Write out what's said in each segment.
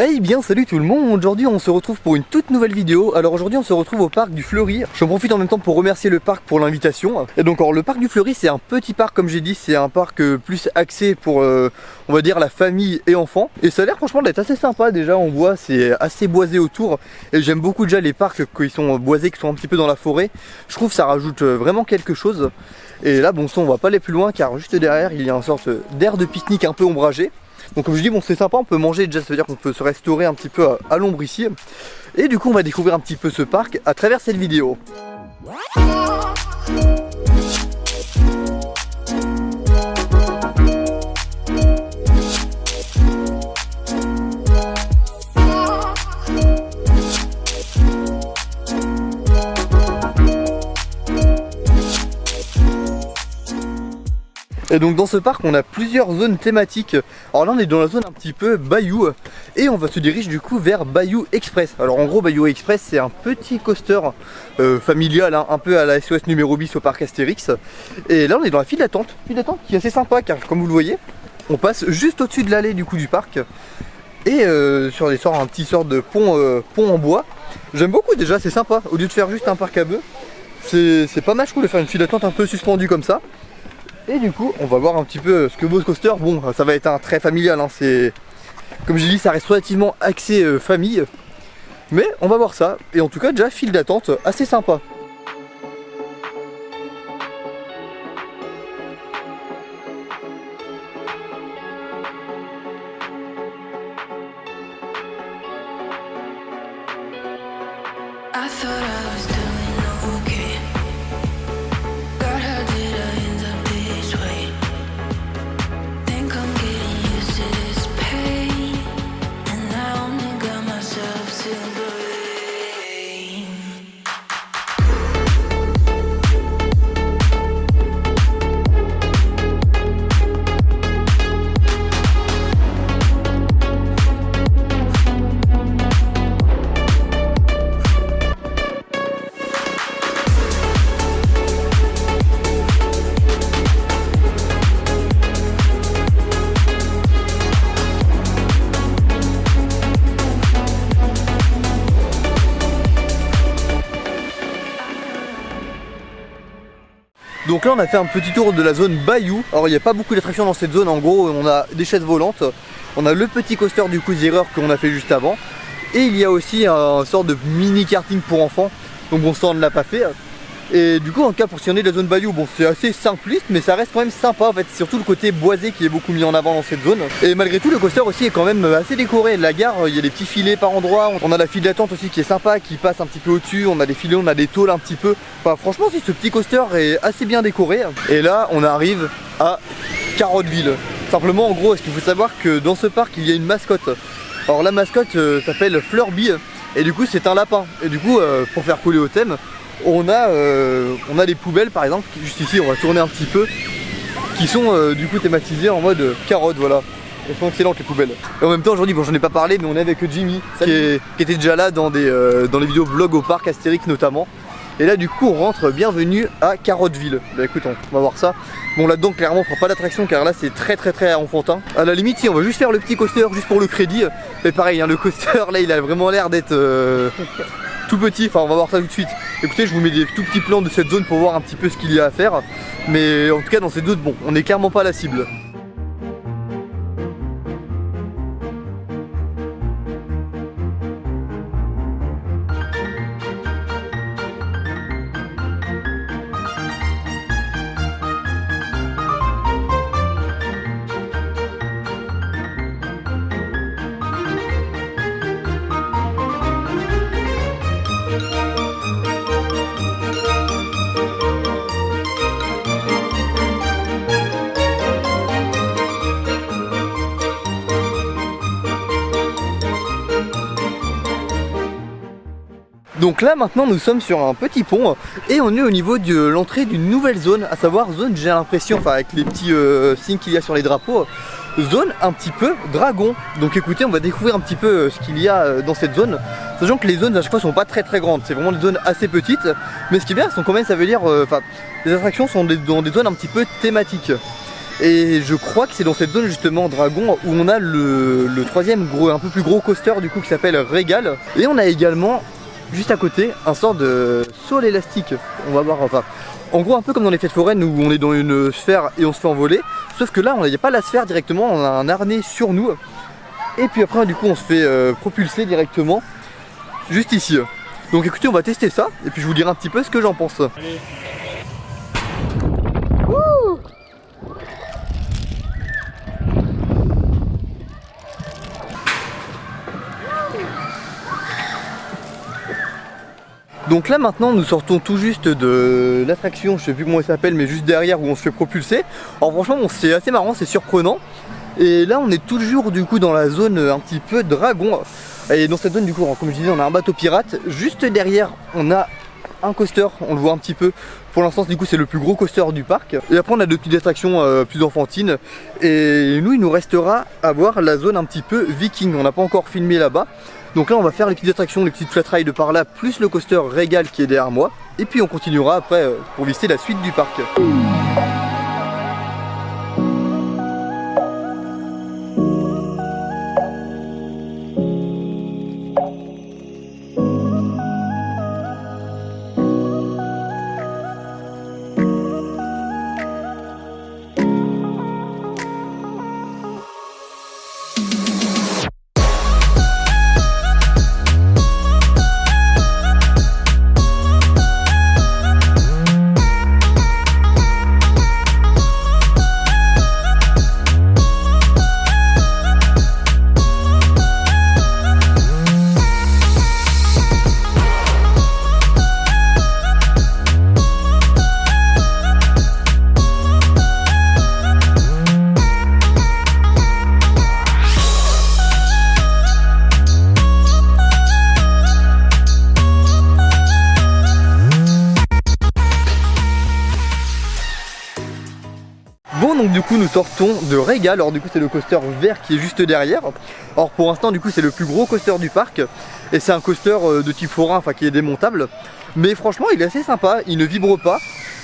Hey bien salut tout le monde, aujourd'hui on se retrouve pour une toute nouvelle vidéo. Alors aujourd'hui on se retrouve au parc du Fleury. J'en profite en même temps pour remercier le parc pour l'invitation. Et donc alors, le parc du Fleury c'est un petit parc comme j'ai dit, c'est un parc plus axé pour on va dire la famille et enfants. Et ça a l'air franchement d'être assez sympa, déjà on voit c'est assez boisé autour. Et j'aime beaucoup déjà les parcs qui sont boisés, qui sont un petit peu dans la forêt. Je trouve que ça rajoute vraiment quelque chose. Et là bon on va pas aller plus loin car juste derrière il y a une sorte d'aire de pique-nique un peu ombragé. Donc comme je dis, bon c'est sympa, on peut manger déjà, ça veut dire qu'on peut se restaurer un petit peu à l'ombre ici. Et du coup on va découvrir un petit peu ce parc à travers cette vidéo. Et donc dans ce parc on a plusieurs zones thématiques. Alors là on est dans la zone un petit peu Bayou et on va se diriger du coup vers Bayou Express. Alors en gros Bayou Express c'est un petit coaster familial hein, un peu à la SOS numéro bis au parc Astérix. Et là on est dans la file d'attente qui est assez sympa car comme vous le voyez on passe juste au-dessus de l'allée du coup du parc. Et sur un petit sort de pont en bois. J'aime beaucoup déjà, c'est sympa, au lieu de faire juste un parc à bœufs. C'est pas mal je trouve de faire une file d'attente un peu suspendue comme ça. Et du coup on va voir un petit peu ce que vaut ce coaster. Bon ça va être un très familial hein. C'est comme j'ai dit ça reste relativement axé famille. Mais on va voir ça. Et en tout cas déjà file d'attente assez sympa. Donc là on a fait un petit tour de la zone Bayou. Alors il n'y a pas beaucoup d'attractions dans cette zone. En gros on a des chaises volantes. On a le petit coaster du coup Zerreur qu'on a fait juste avant. Et il y a aussi un sort de mini karting pour enfants. Donc bon ça on ne l'a pas fait. Et du coup en tout cas pour sillonner la zone Bayou, bon c'est assez simpliste mais ça reste quand même sympa en fait. C'est surtout le côté boisé qui est beaucoup mis en avant dans cette zone. Et malgré tout le coaster aussi est quand même assez décoré. La gare, il y a des petits filets par endroits. On a la file d'attente aussi qui est sympa, qui passe un petit peu au-dessus. On a des filets, on a des tôles un petit peu. Enfin franchement si ce petit coaster est assez bien décoré. Et là on arrive à Carotteville. Simplement en gros, est-ce qu'il faut savoir que dans ce parc il y a une mascotte. Alors la mascotte s'appelle Fleurby. Et du coup c'est un lapin. Et du coup pour faire coller au thème, on a des poubelles par exemple, juste ici on va tourner un petit peu, qui sont du coup thématisées en mode carotte, voilà. Elles sont excellentes les poubelles. Et en même temps aujourd'hui, bon j'en ai pas parlé mais on est avec Jimmy qui était déjà là dans les vidéos vlog au parc Astérix notamment. Et là du coup on rentre, bienvenue à Carotteville. Bah écoute on va voir ça. Bon là-dedans clairement on fera pas d'attraction car là c'est très enfantin. À la limite si on va juste faire le petit coaster juste pour le crédit. Mais pareil hein, le coaster là il a vraiment l'air d'être tout petit, enfin on va voir ça tout de suite. Écoutez je vous mets des tout petits plans de cette zone pour voir un petit peu ce qu'il y a à faire. Mais en tout cas dans cette zone bon on est clairement pas la cible. Donc là maintenant nous sommes sur un petit pont et on est au niveau de l'entrée d'une nouvelle zone, à savoir zone j'ai l'impression, enfin avec les petits signes qu'il y a sur les drapeaux, zone un petit peu dragon. Donc écoutez on va découvrir un petit peu ce qu'il y a dans cette zone, sachant que les zones à chaque fois sont pas très grandes, c'est vraiment des zones assez petites, mais ce qui est bien c'est quand même ça veut dire, les attractions sont dans des zones un petit peu thématiques. Et je crois que c'est dans cette zone justement Dragon où on a le troisième gros, un peu plus gros coaster du coup qui s'appelle Régal. Et on a également juste à côté un sort de saut à l'élastique. On va voir, enfin en gros un peu comme dans les fêtes foraines où on est dans une sphère et on se fait envoler. Sauf que là on n'a pas la sphère directement, on a un harnais sur nous. Et puis après du coup on se fait propulser directement juste ici. Donc écoutez, on va tester ça et puis je vous dirai un petit peu ce que j'en pense. Allez. Donc là maintenant nous sortons tout juste de l'attraction, je sais plus comment elle s'appelle, mais juste derrière où on se fait propulser. Alors franchement bon, c'est assez marrant, c'est surprenant. Et là on est toujours du coup dans la zone un petit peu dragon. Et dans cette zone du coup, comme je disais, on a un bateau pirate. Juste derrière on a un coaster, on le voit un petit peu. Pour l'instant du coup c'est le plus gros coaster du parc. Et après on a deux petites attractions plus enfantines. Et nous il nous restera à voir la zone un petit peu viking. On n'a pas encore filmé là-bas. Donc là on va faire les petites attractions, les petites flat rides par là, plus le coaster Régal qui est derrière moi. Et puis on continuera après pour visiter la suite du parc. Bon, donc du coup nous sortons de Régal. Alors du coup c'est le coaster vert qui est juste derrière. Alors pour l'instant du coup c'est le plus gros coaster du parc. Et c'est un coaster de type forain, enfin qui est démontable. Mais franchement il est assez sympa, il ne vibre pas.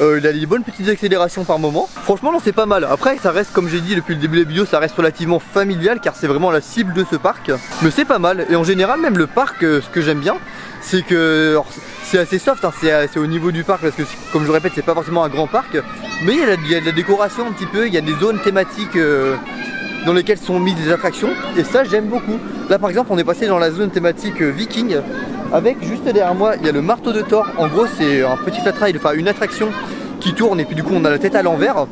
Il a des bonnes petites accélérations par moment. Franchement non, c'est pas mal. Après ça reste, comme j'ai dit depuis le début de la vidéo, ça reste relativement familial car c'est vraiment la cible de ce parc. Mais c'est pas mal. Et en général même le parc, ce que j'aime bien, c'est que c'est assez soft, hein, c'est au niveau du parc parce que comme je le répète c'est pas forcément un grand parc. Mais il y a de la décoration un petit peu, il y a des zones thématiques dans lesquelles sont mises des attractions. Et ça j'aime beaucoup. Là par exemple on est passé dans la zone thématique viking. Avec juste derrière moi il y a le marteau de Thor. En gros c'est un petit flat ride, enfin une attraction qui tourne et puis du coup on a la tête à l'envers.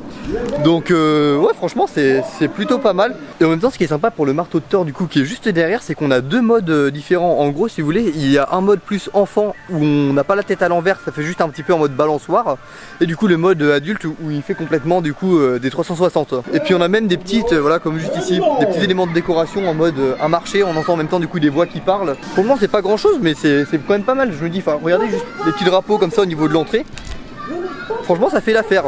Donc ouais franchement c'est plutôt pas mal. Et en même temps ce qui est sympa pour le marteau de Thor du coup qui est juste derrière, c'est qu'on a deux modes différents. En gros si vous voulez il y a un mode plus enfant où on n'a pas la tête à l'envers, ça fait juste un petit peu en mode balançoire. Et du coup le mode adulte où il fait complètement du coup des 360. Et puis on a même des petites, voilà comme juste ici, des petits éléments de décoration en mode un marché. On entend en même temps du coup des voix qui parlent. Pour le moment c'est pas grand chose mais c'est quand même pas mal. Je me dis, enfin regardez juste les petits drapeaux comme ça au niveau de l'entrée. Franchement ça fait l'affaire.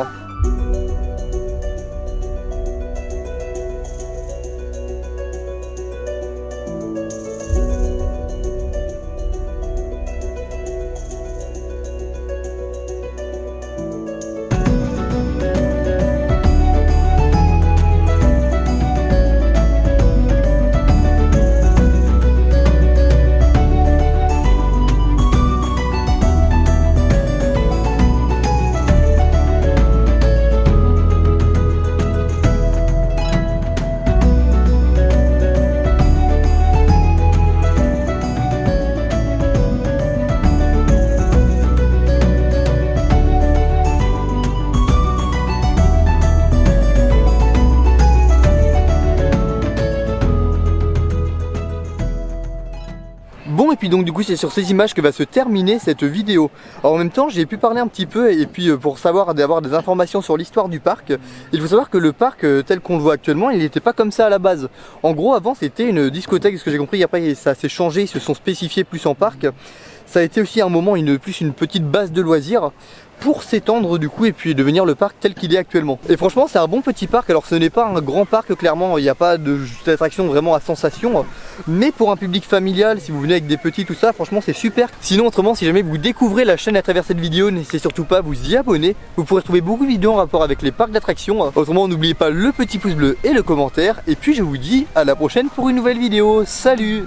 Bon et puis donc du coup c'est sur ces images que va se terminer cette vidéo. Alors en même temps j'ai pu parler un petit peu et puis pour savoir d'avoir des informations sur l'histoire du parc. Il faut savoir que le parc tel qu'on le voit actuellement il n'était pas comme ça à la base. En gros avant c'était une discothèque, ce que j'ai compris, après ça s'est changé, ils se sont spécifiés plus en parc. Ça a été aussi à un moment plus une petite base de loisirs. pour s'étendre du coup et puis devenir le parc tel qu'il est actuellement. Et franchement c'est un bon petit parc, alors ce n'est pas un grand parc clairement, il n'y a pas d'attraction vraiment à sensation, mais pour un public familial, si vous venez avec des petits tout ça, franchement c'est super. Sinon autrement, si jamais vous découvrez la chaîne à travers cette vidéo, n'hésitez surtout pas à vous y abonner, vous pourrez trouver beaucoup de vidéos en rapport avec les parcs d'attractions. Autrement n'oubliez pas le petit pouce bleu et le commentaire, et puis je vous dis à la prochaine pour une nouvelle vidéo. Salut!